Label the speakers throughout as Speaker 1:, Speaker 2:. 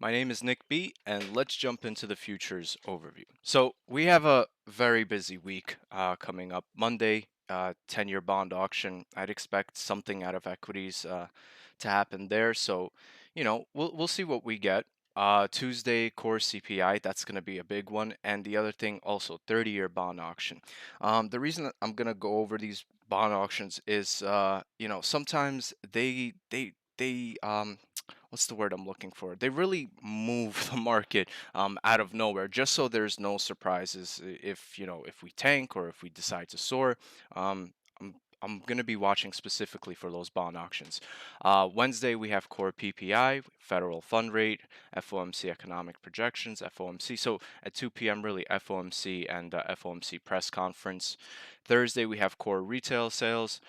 Speaker 1: My name is Nick B, and let's jump into the futures overview. So, we have a very busy week coming up. Monday, 10-year bond auction. I'd expect something out of equities to happen there. So, we'll see what we get. Tuesday, core CPI, that's going to be a big one. And the other thing, also 30-year bond auction. The reason that I'm going to go over these bond auctions is, sometimes they what's the word I'm looking for? They really move the market out of nowhere, just so there's no surprises if if we tank or if we decide to soar. Um, I'm going to be watching specifically for those bond auctions. Wednesday we have core PPI, federal fund rate, FOMC economic projections, FOMC. So at 2 p.m. really FOMC and FOMC press conference. Thursday we have core retail sales,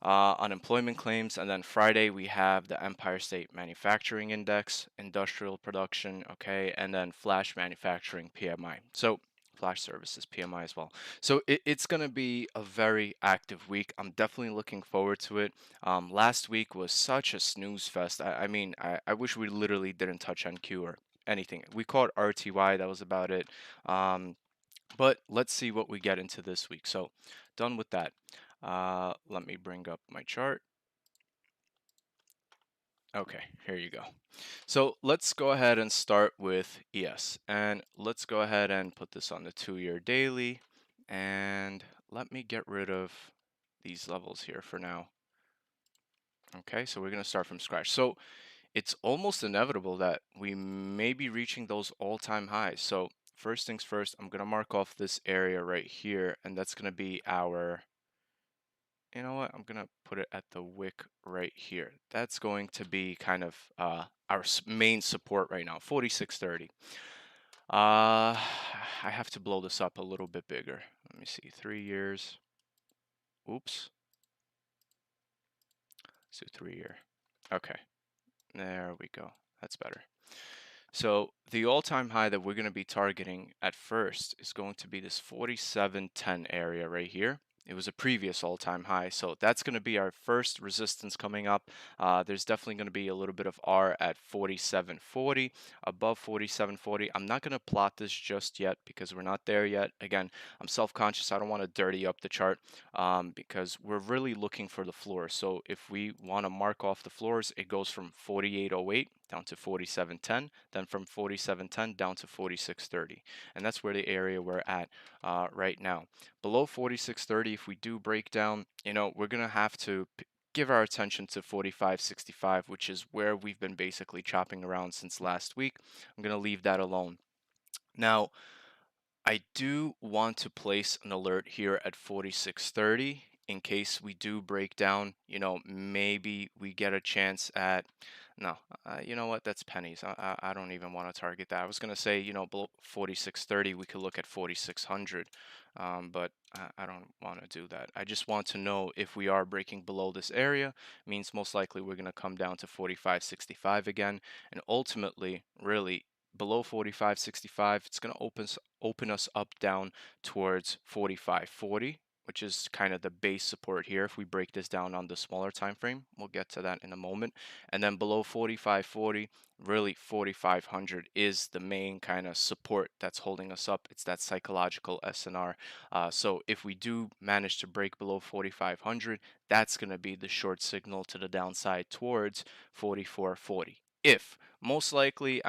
Speaker 1: unemployment claims, and then Friday we have the Empire State Manufacturing Index, industrial production, okay, and then flash manufacturing PMI. So flash services PMI as well. So it's going to be a very active week. I'm definitely looking forward to it. Last week was such a snooze fest. I wish we literally didn't touch NQ or anything. We caught RTY, that was about it. Um, but let's see what we get into this week. So done with that. Let me bring up my chart. Okay, here you go. So let's go ahead and start with ES. And let's go ahead and put this on the 2-year daily. And let me get rid of these levels here for now. Okay, so we're going to start from scratch. So it's almost inevitable that we may be reaching those all-time highs. So first things first, I'm going to mark off this area right here. And that's going to be our, you know what? I'm gonna put it at the wick right here. That's going to be kind of our main support right now, 4630. I have to blow this up a little bit bigger. Let me see, 3 years. Oops, let's do 3 year. Okay, there we go. That's better. So the all-time high that we're going to be targeting at first is going to be this 4710 area right here. It was a previous all-time high, so that's going to be our first resistance coming up. There's definitely going to be a little bit of R at 4740, above 4740. I'm not going to plot this just yet because we're not there yet. Again, I'm self-conscious. I don't want to dirty up the chart because we're really looking for the floor. So if we want to mark off the floors, it goes from 4808 down to 4710, then from 4710 down to 4630. And that's where the area we're at right now. Below 4630, if we do break down, we're going to have to give our attention to 4565, which is where we've been basically chopping around since last week. I'm going to leave that alone. Now, I do want to place an alert here at 4630 in case we do break down, maybe we get a chance at, no, you know what, that's pennies. I don't even want to target that. I was going to say, below 4630, we could look at 4600, but I don't want to do that. I just want to know if we are breaking below this area, means most likely we're going to come down to 4565 again, and ultimately, really, below 4565, it's going to open us up down towards 4540, which is kind of the base support here. If we break this down on the smaller time frame, we'll get to that in a moment. And then below 4540, really 4500 is the main kind of support that's holding us up. It's that psychological SNR. So if we do manage to break below 4500, that's going to be the short signal to the downside towards 4440. If most likely,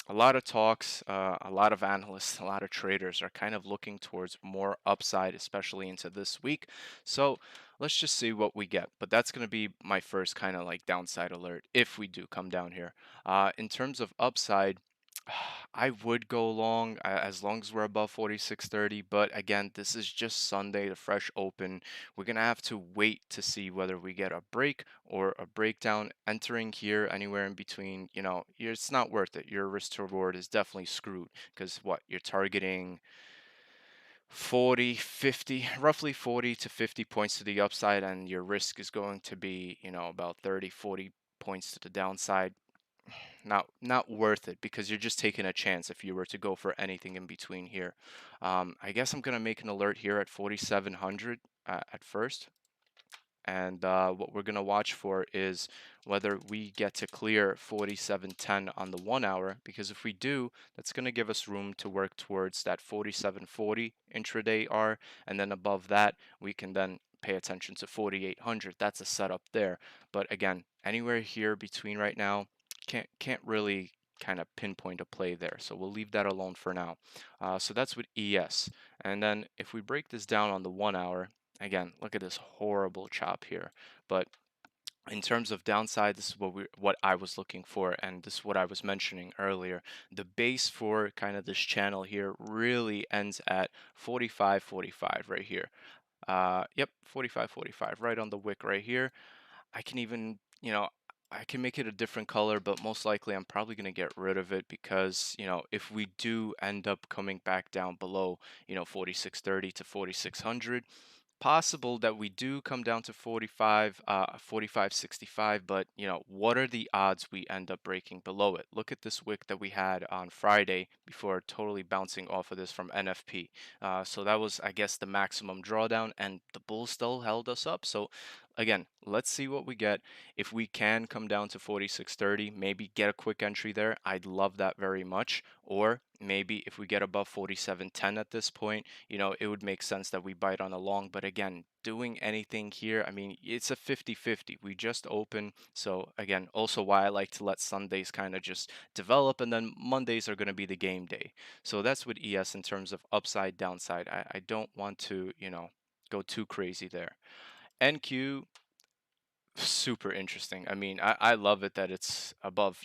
Speaker 1: a lot of talks, a lot of analysts, a lot of traders are kind of looking towards more upside, especially into this week. So let's just see what we get. But that's going to be my first kind of like downside alert if we do come down here. In terms of upside, I would go long as long as we're above 4630. But again, this is just Sunday, the fresh open. We're going to have to wait to see whether we get a break or a breakdown. Entering here anywhere in between, it's not worth it. Your risk to reward is definitely screwed because what you're targeting 40, 50, roughly 40 to 50 points to the upside, and your risk is going to be, about 30, 40 points to the downside. Not worth it because you're just taking a chance if you were to go for anything in between here. I guess I'm gonna make an alert here at 4700 at first. And what we're going to watch for is whether we get to clear 47.10 on the 1 hour, because if we do, that's going to give us room to work towards that 47.40 intraday R, and then above that, we can then pay attention to 4800. That's a setup there. But again, anywhere here between right now, can't really kind of pinpoint a play there. So we'll leave that alone for now. So that's with ES. And then if we break this down on the 1 hour, again, look at this horrible chop here. But in terms of downside, this is what I was looking for, and this is what I was mentioning earlier. The base for kind of this channel here really ends at 45.45 right here. Yep, 45.45 right on the wick right here. I can even, I can make it a different color, but most likely I'm probably going to get rid of it because, if we do end up coming back down below, 4630 to 4600, possible that we do come down to 45.65, but what are the odds we end up breaking below it? Look at this wick that we had on Friday before totally bouncing off of this from NFP. So that was, I guess, the maximum drawdown, and the bull still held us up. So again, let's see what we get. If we can come down to 46.30, maybe get a quick entry there, I'd love that very much. Or maybe if we get above 47.10 at this point, it would make sense that we bite on a long. But again, doing anything here, I mean, it's a 50-50. We just open. So again, also why I like to let Sundays kind of just develop, and then Mondays are going to be the game day. So that's with ES in terms of upside, downside. I don't want to, go too crazy there. NQ, super interesting. I mean, I love it that it's above,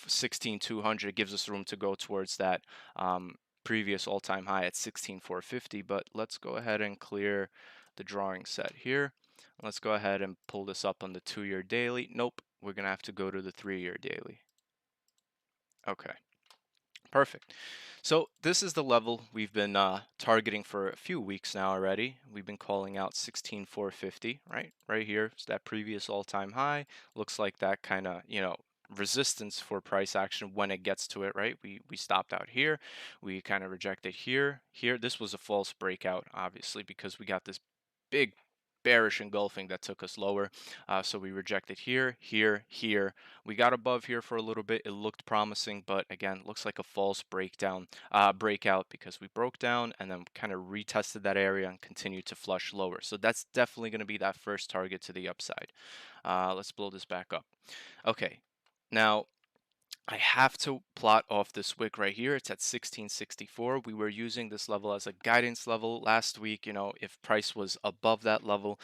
Speaker 1: 16,200, gives us room to go towards that previous all-time high at 16,450. But let's go ahead and clear the drawing set here. Let's go ahead and pull this up on the 2-year daily. Nope, we're gonna have to go to the 3-year daily. Okay. Perfect. So this is the level we've been targeting for a few weeks now already. We've been calling out 16,450, right? Right here. It's that previous all-time high. Looks like that kind of, resistance for price action when it gets to it, right? We stopped out here. We kind of rejected here. Here, this was a false breakout, obviously, because we got this big bearish engulfing that took us lower. So we rejected here, here, here. We got above here for a little bit. It looked promising, but again, looks like a false breakout because we broke down and then kind of retested that area and continued to flush lower. So that's definitely going to be that first target to the upside. Let's blow this back up. Okay, now I have to plot off this wick right here. It's at 1664. We were using this level as a guidance level last week. If price was above that level,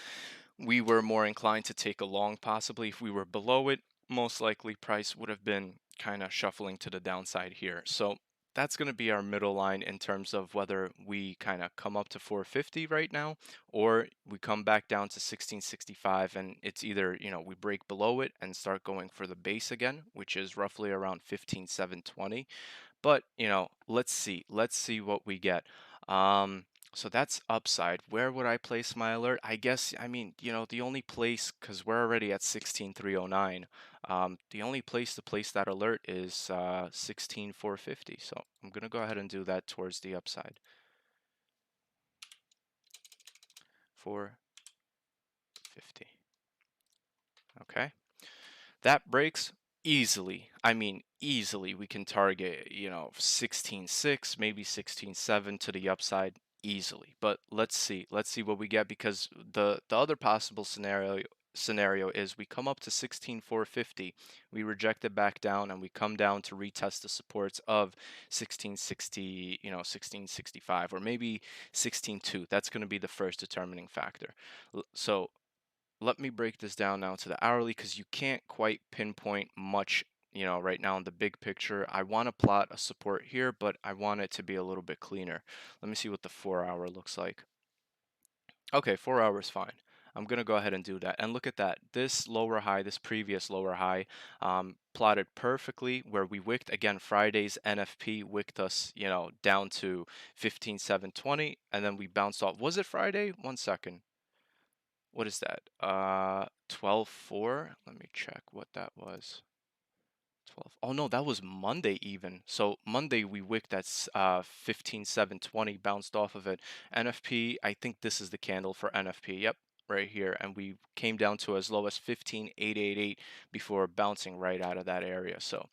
Speaker 1: we were more inclined to take a long possibly. If we were below it, most likely price would have been kind of shuffling to the downside here. So that's going to be our middle line in terms of whether we kind of come up to 450 right now, or we come back down to 1665, and it's either, we break below it and start going for the base again, which is roughly around 15,720. But, let's see what we get. So that's upside. Where would I place my alert? I guess, I mean, the only place, because we're already at 16,309, the only place to place that alert is 16,450. So I'm going to go ahead and do that towards the upside. 450. Okay. That breaks easily. I mean, easily we can target, 16.6, maybe 16.7 to the upside easily. But let's see. Let's see what we get, because the other possible scenario is we come up to 16,450, we reject it back down, and we come down to retest the supports of 1660, 1665, or maybe 16.2. That's going to be the first determining factor. So let me break this down now to the hourly, because you can't quite pinpoint much, right now in the big picture. I want to plot a support here, but I want it to be a little bit cleaner. Let me see what the 4-hour looks like. Okay, 4 hours fine. I'm gonna go ahead and do that. And look at that. This lower high, this previous lower high, plotted perfectly where we wicked. Again, Friday's NFP wicked us, down to 15,720, and then we bounced off. Was it Friday? One second. What is that? 12.4. Let me check what that was. 12. Oh no, that was Monday even. So Monday we wicked at 15,720, bounced off of it. NFP, I think this is the candle for NFP. Yep. right here, and we came down to as low as 15,888 before bouncing right out of that area. So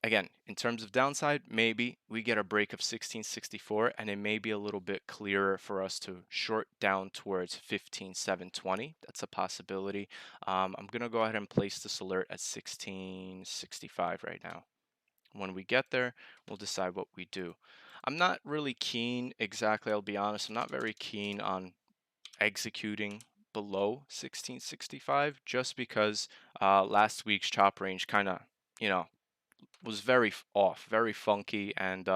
Speaker 1: again, in terms of downside, maybe we get a break of 1664 and it may be a little bit clearer for us to short down towards 15,720. That's a possibility. I'm going to go ahead and place this alert at 1665 right now. When we get there, we'll decide what we do. I'm not really keen, exactly, I'll be honest, I'm not very keen on executing below 1665 just because last week's chop range kind of, you know, was very off, very funky. And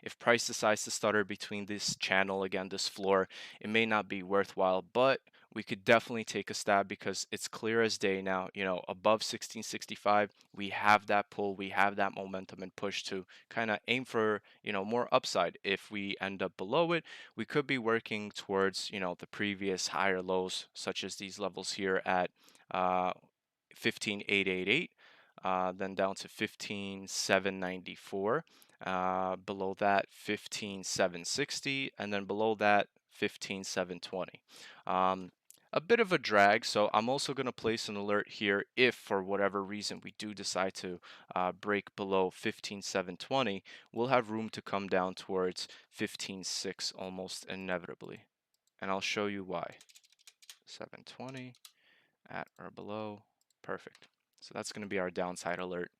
Speaker 1: if price decides to stutter between this channel, again, this floor, it may not be worthwhile. But we could definitely take a stab because it's clear as day now. You know, above 1665, we have that pull, we have that momentum and push to kind of aim for, you know, more upside. If we end up below it, we could be working towards, you know, the previous higher lows, such as these levels here at 15,888, then down to 15,794. Below that, 15,760, and then below that, 15,720. A bit of a drag, so I'm also going to place an alert here if for whatever reason we do decide to break below 15,720, we'll have room to come down towards 15,6 almost inevitably. And I'll show you why. 720 at or below. Perfect. So that's going to be our downside alert.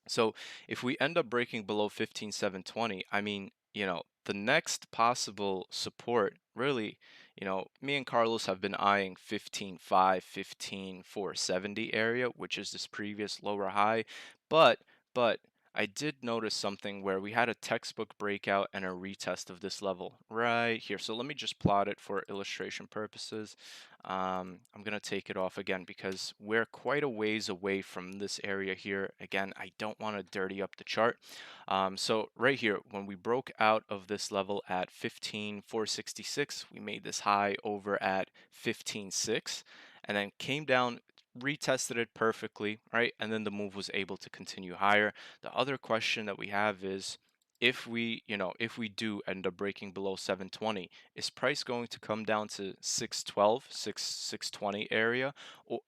Speaker 1: So if we end up breaking below 15,720, I mean, you know, the next possible support really, you know, me and Carlos have been eyeing 15,5, 15,470 area, which is this previous lower high. But I did notice something where we had a textbook breakout and a retest of this level right here. So let me just plot it for illustration purposes. I'm going to take it off again because we're quite a ways away from this area here. Again, I don't want to dirty up the chart. So right here, when we broke out of this level at 15,466, we made this high over at 15,6 and then came down, retested it perfectly, right? And then the move was able to continue higher. The other question that we have is, if we, you know, if we do end up breaking below 720, is price going to come down to 612, 620 area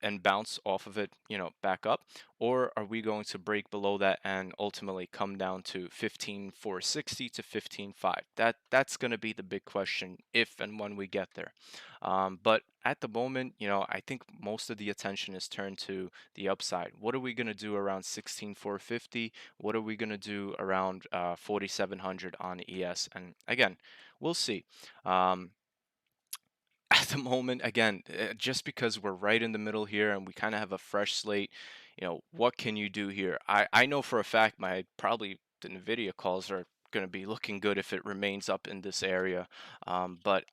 Speaker 1: and bounce off of it, you know, back up? Or are we going to break below that and ultimately come down to 15,460 to 15,5? That's going to be the big question if and when we get there. But at the moment, you know, I think most of the attention is turned to the upside. What are we going to do around 16,450? What are we going to do around 4,700 on ES? And again, we'll see. Um, at the moment, again, just because we're right in the middle here and we kind of have a fresh slate, you know, what can you do here? I know for a fact my probably the NVIDIA calls are going to be looking good if it remains up in this area. But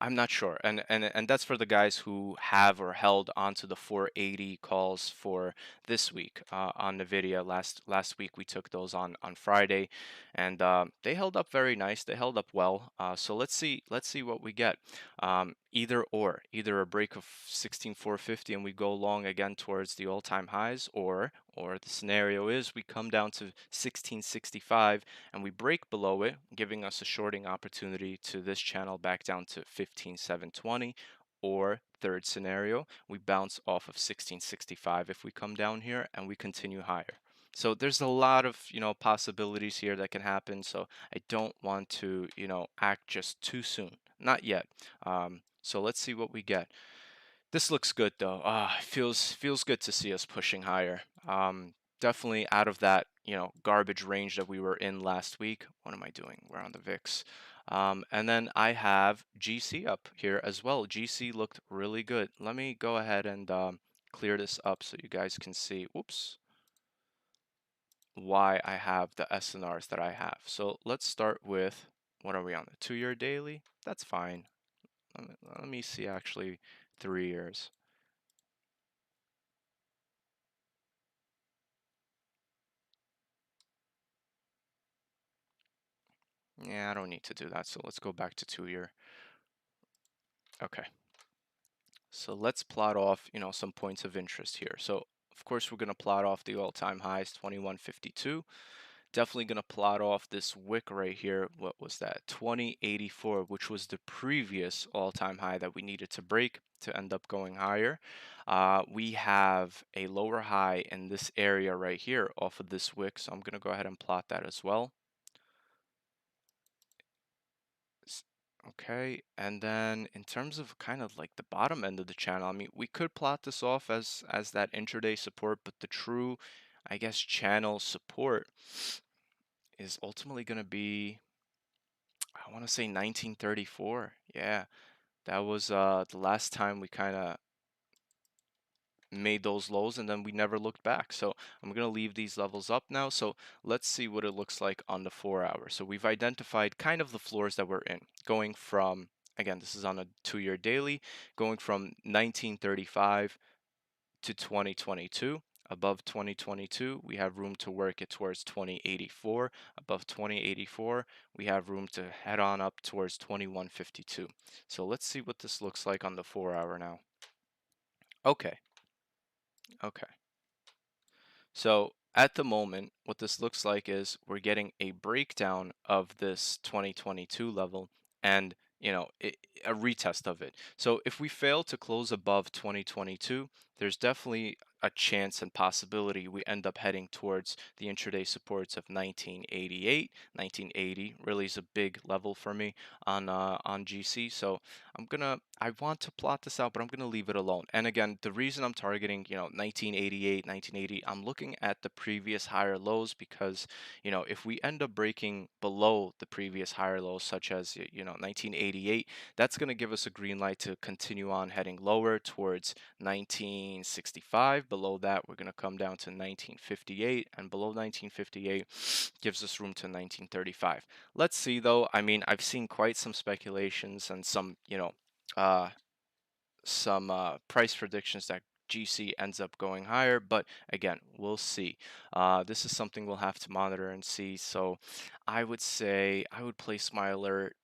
Speaker 1: I'm not sure. And that's for the guys who have or held onto the 480 calls for this week on NVIDIA. Last week we took those on Friday, and they held up very nice. They held up well. So let's see what we get. Either or, either a break of 16,450 and we go long again towards the all-time highs, or the scenario is we come down to 1665 and we break below it, giving us a shorting opportunity to this channel back down to 15,720. Or third scenario, we bounce off of 1665 if we come down here and we continue higher. So there's a lot of, you know, possibilities here that can happen. So I don't want to, you know, act just too soon. Not yet. So let's see what we get. This looks good though. Feels good to see us pushing higher. Definitely out of that, you know, garbage range that we were in last week. What am I doing? We're on the VIX. And then I have GC up here as well. GC looked really good. Let me go ahead and clear this up so you guys can see. Whoops. Why I have the SNRs that I have. So let's start with, what are we on, the 2-year daily? That's fine. Let me see actually 3 years. Yeah, I don't need to do that. So let's go back to 2-year. Okay. So let's plot off, you know, some points of interest here. So of course we're going to plot off the all-time highs, 2152. Definitely going to plot off this wick right here. What was that? 2084, which was the previous all-time high that we needed to break. to end up going higher. We have a lower high in this area right here off of this wick, so I'm going to go ahead and plot that as well. Okay, and then in terms of kind of like the bottom end of the channel, I mean, we could plot this off as that intraday support, but the true, I guess, channel support is ultimately going to be, I want to say 1934. Yeah, that was the last time we kind of made those lows, and then we never looked back. So I'm going to leave these levels up now. So let's see what it looks like on the 4 hour. So we've identified kind of the floors that we're in, going from, again, this is on a 2-year daily, going from 1935 to 2022. Above 2022, we have room to work it towards 2084. Above 2084, we have room to head on up towards 2152. So let's see what this looks like on the 4 hour now. Okay, okay. So at the moment, what this looks like is we're getting a breakdown of this 2022 level and a retest of it. So if we fail to close above 2022, there's definitely a chance and possibility we end up heading towards the intraday supports of 1988. 1980 really is a big level for me on GC. So I want to plot this out, but I'm gonna leave it alone. And again, the reason I'm targeting, 1988, 1980, I'm looking at the previous higher lows because, if we end up breaking below the previous higher lows, such as, 1988, that's gonna give us a green light to continue on heading lower towards 1965. Below that, we're gonna come down to 1958, and below 1958 gives us room to 1935. Let's see though. I mean, I've seen quite some speculations and uh, some price predictions that GC ends up going higher, but again, we'll see. This is something we'll have to monitor and see. So I would say I would place my alert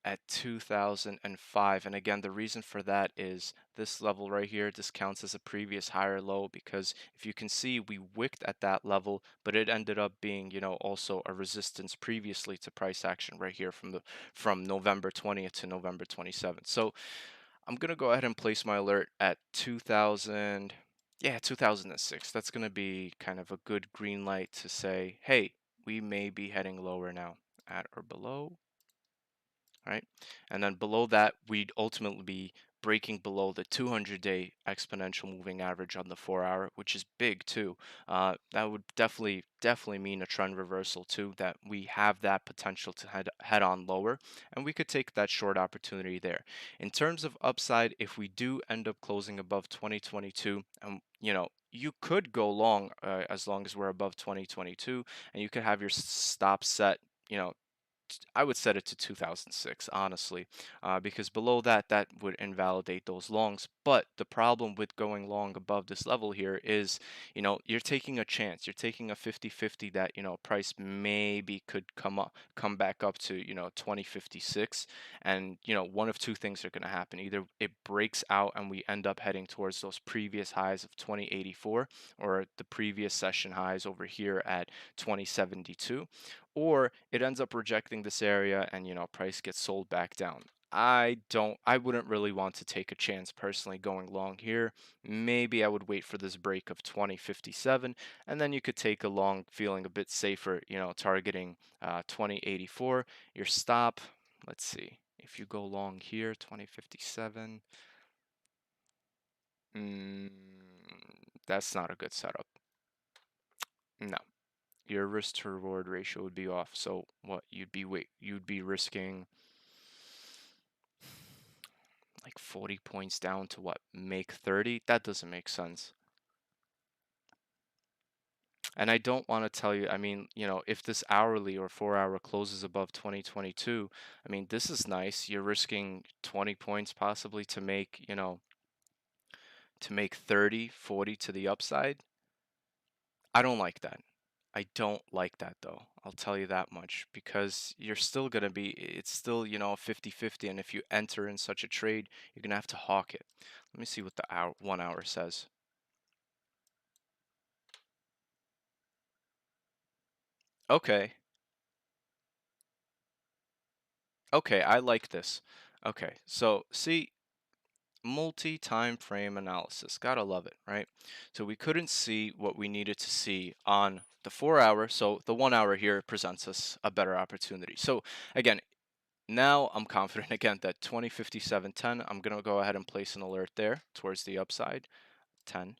Speaker 1: at 2005. And again, the reason for that is this level right here. This counts as a previous higher low because if you can see, we wicked at that level, but it ended up being, also a resistance previously to price action right here from November 20th to November 27th. So I'm gonna go ahead and place my alert at 2000. Yeah, 2006. That's gonna be kind of a good green light to say, hey, we may be heading lower now, at or below, right? And then below that, we'd ultimately be breaking below the 200-day exponential moving average on the 4 hour, which is big too. That would definitely mean a trend reversal too, that we have that potential to head on lower, and we could take that short opportunity there. In terms of upside, if we do end up closing above 2022, and you could go long as long as we're above 2022, and you could have your stop set, you know, I would set it to 2006, honestly, because below that, that would invalidate those longs. But the problem with going long above this level here is, you're taking a chance. You're taking a 50-50 that, price maybe could come back up to, 2056. And, one of two things are going to happen. Either it breaks out and we end up heading towards those previous highs of 2084 or the previous session highs over here at 2072, or it ends up rejecting this area and price gets sold back down. I wouldn't really want to take a chance personally going long here. Maybe I would wait for this break of 2057, and then you could take a long feeling a bit safer, targeting 2084. Your stop, let's see, if you go long here, 2057, mm, that's not a good setup. No. Your risk to reward ratio would be off. So what you'd be risking like 40 points down to what, make 30? That doesn't make sense. And I don't want to tell you, I mean, if this hourly or 4 hour closes above 2022, I mean, this is nice. You're risking 20 points possibly to make 30, 40 to the upside. I don't like that. I don't like that though. I'll tell you that much because you're still going to be, it's still, 50-50. And if you enter in such a trade, you're going to have to hawk it. Let me see what the 1 hour says. Okay. Okay. I like this. Okay. So see, multi-time frame analysis. Gotta love it, right? So we couldn't see what we needed to see on the 4 hour, so the 1 hour here presents us a better opportunity. So again, now I'm confident again that 2057.10, I'm gonna go ahead and place an alert there towards the upside, 10.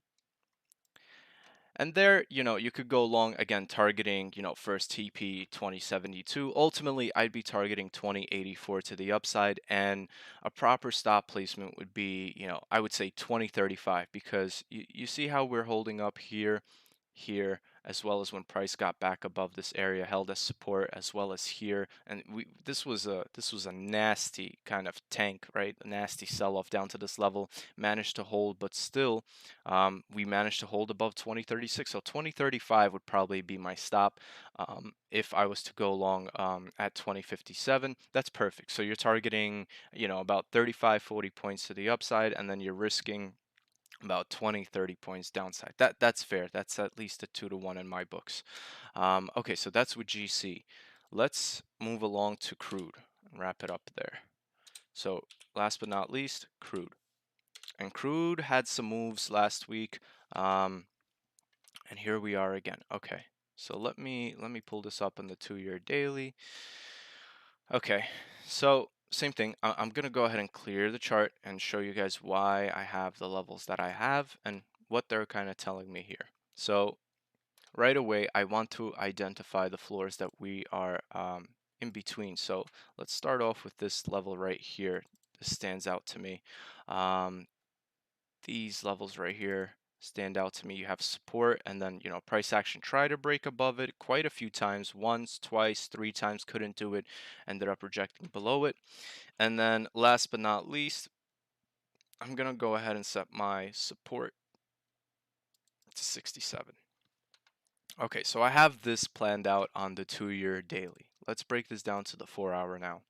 Speaker 1: And there, you could go long again, targeting, first TP 2072. Ultimately, I'd be targeting 2084 to the upside, and a proper stop placement would be, I would say 2035, because you see how we're holding up here, as well as when price got back above this area, held as support, as well as here. And this was a nasty kind of tank, right? A nasty sell-off down to this level. Managed to hold, but still, we managed to hold above 2036. So 2035 would probably be my stop. If I was to go long at 2057, that's perfect. So you're targeting, about 35, 40 points to the upside, and then you're risking about 20, 30 points downside. That's fair. That's at least a 2 to 1 in my books. Okay, so that's with GC. Let's move along to crude and wrap it up there. So last but not least, crude. And crude had some moves last week. And here we are again. Okay, so let me pull this up on the 2-year daily. Okay, so same thing. I'm gonna go ahead and clear the chart and show you guys why I have the levels that I have and what they're kind of telling me here. So right away, I want to identify the floors that we are in between. So let's start off with this level right here. This stands out to me. Um, these levels right here stand out to me. You have support, and then price action, try to break above it quite a few times, once, twice, 3 times, couldn't do it, ended up rejecting below it. And then last but not least, I'm gonna go ahead and set my support to 67. Okay, so I have this planned out on the 2-year daily. Let's break this down to the 4-hour now.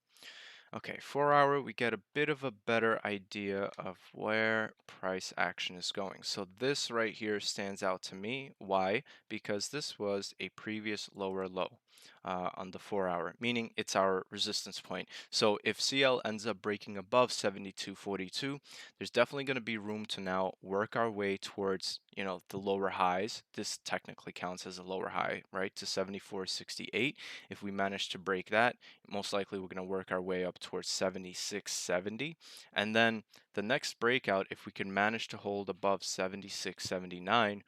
Speaker 1: Okay, 4-hour, we get a bit of a better idea of where price action is going. So this right here stands out to me. Why? Because this was a previous lower low on the 4-hour, meaning it's our resistance point. So if CL ends up breaking above 72.42, there's definitely going to be room to now work our way towards, the lower highs. This technically counts as a lower high, right, to 74.68. If we manage to break that, most likely we're going to work our way up towards 76.70, and then the next breakout, if we can manage to hold above 76.79,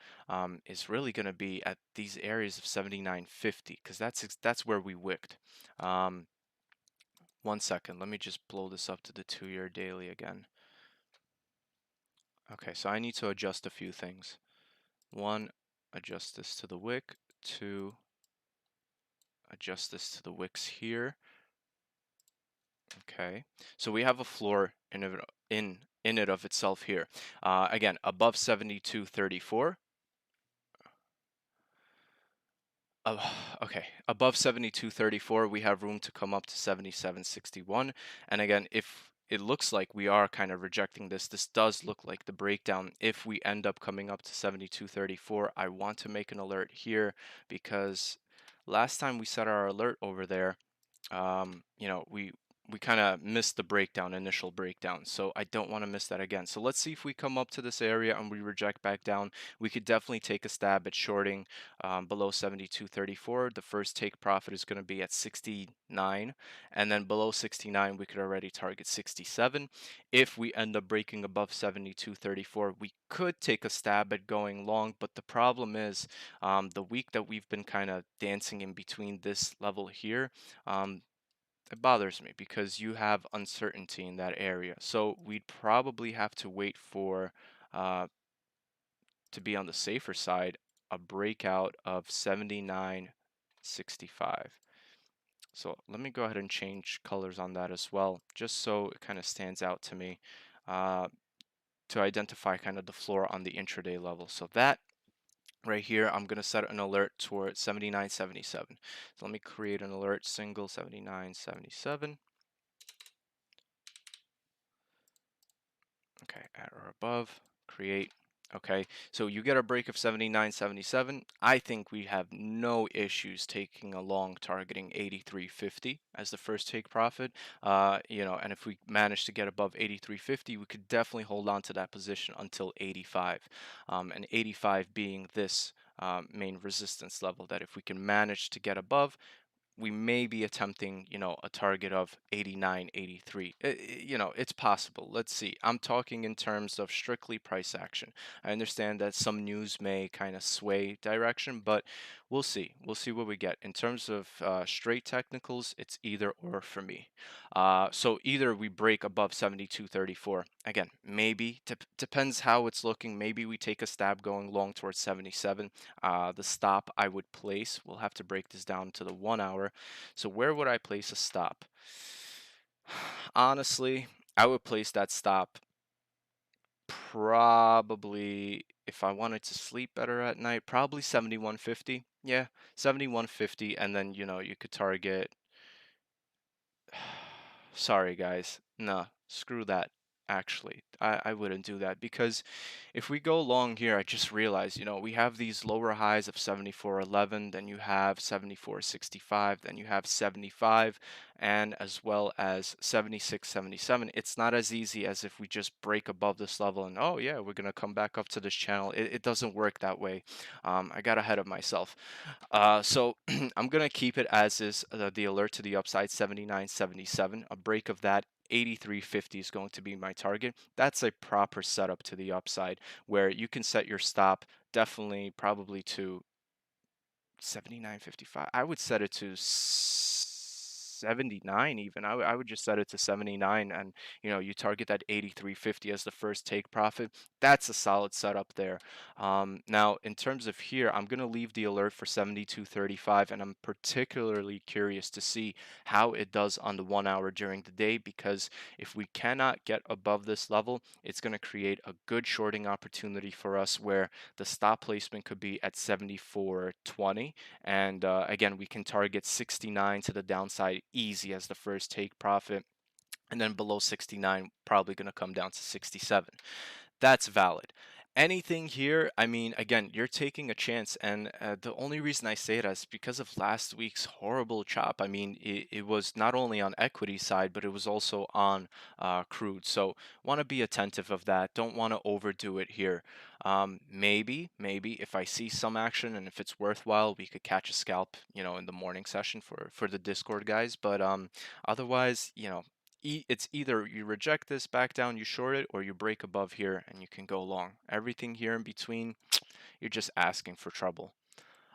Speaker 1: is really going to be at these areas of 79.50, because that's where we wicked. 1 second, let me just blow this up to the 2-year daily again. Okay, so I need to adjust a few things. 1, adjust this to the wick. 2, adjust this to the wicks here. Okay, so we have a floor in it of itself here. Again, above 72.34. Uh, okay, above 72.34, we have room to come up to 77.61. And again, if it looks like we are kind of rejecting this does look like the breakdown. If we end up coming up to 72.34, I want to make an alert here, because last time we set our alert over there, we kind of missed the initial breakdown. So I don't want to miss that again. So let's see if we come up to this area and we reject back down. We could definitely take a stab at shorting below 72.34. The first take profit is going to be at 69, and then below 69 we could already target 67. If we end up breaking above 72.34, we could take a stab at going long, but the problem is the week that we've been kind of dancing in between this level here, it bothers me because you have uncertainty in that area. So we'd probably have to wait for, uh, to be on the safer side, a breakout of 79.65. So let me go ahead and change colors on that as well, just so it kind of stands out to me, uh, to identify kind of the floor on the intraday level. So that right here, I'm going to set an alert toward 79.77. So let me create an alert, single 79.77. Okay, at or above, create. Okay, so you get a break of 79.77. I think we have no issues taking a long targeting 83.50 as the first take profit. And if we manage to get above 83.50, we could definitely hold on to that position until 85. And 85 being this main resistance level that if we can manage to get above, we may be attempting, a target of 89, 83. It's possible. Let's see. I'm talking in terms of strictly price action. I understand that some news may kind of sway direction, but we'll see. We'll see what we get. In terms of straight technicals, it's either or for me. So either we break above 72.34. Again, maybe depends how it's looking. Maybe we take a stab going long towards 77. The stop I would place, we'll have to break this down to the 1 hour. So where would I place a stop? Honestly, I would place that stop probably, if I wanted to sleep better at night, probably 71.50. Yeah, 71.50, and then you could target. Sorry, guys. No, screw that. Actually, I wouldn't do that because if we go long here, I just realized, we have these lower highs of 74.11, then you have 74.65, then you have 75, and as well as 76.77. It's not as easy as if we just break above this level and, oh, yeah, we're going to come back up to this channel. It doesn't work that way. I got ahead of myself. So I'm gonna keep it as is. The alert to the upside 79.77. A break of that 83.50 is going to be my target. That's a proper setup to the upside where you can set your stop definitely probably to 79.55. I would set it to 79 even. I would just set it to 79 and you target that 83.50 as the first take profit. That's a solid setup there. Now in terms of here, I'm going to leave the alert for 72.35 and I'm particularly curious to see how it does on the 1 hour during the day because if we cannot get above this level, it's going to create a good shorting opportunity for us where the stop placement could be at 74.20 and again, we can target 69 to the downside easy as the first take profit. And then below 69, probably going to come down to 67. That's valid. Anything here, I mean, again, you're taking a chance, and the only reason I say that is because of last week's horrible chop. I mean, it was not only on equity side, but it was also on crude. So, want to be attentive of that. Don't want to overdo it here. Maybe if I see some action and if it's worthwhile, we could catch a scalp, in the morning session for the Discord guys. But otherwise, it's either you reject this, back down, you short it, or you break above here and you can go long. Everything here in between, you're just asking for trouble.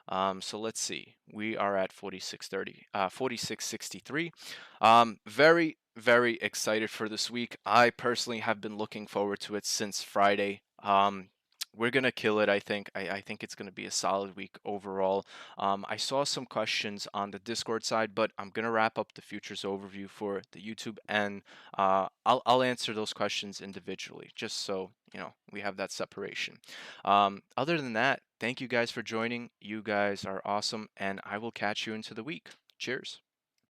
Speaker 1: So let's see. We are at 46.30, 46.63. Very, very excited for this week. I personally have been looking forward to it since Friday. We're gonna kill it, I think. I think it's gonna be a solid week overall. I saw some questions on the Discord side, but I'm gonna wrap up the futures overview for the YouTube, and I'll answer those questions individually, just so we have that separation. Other than that, thank you guys for joining. You guys are awesome, and I will catch you into the week. Cheers.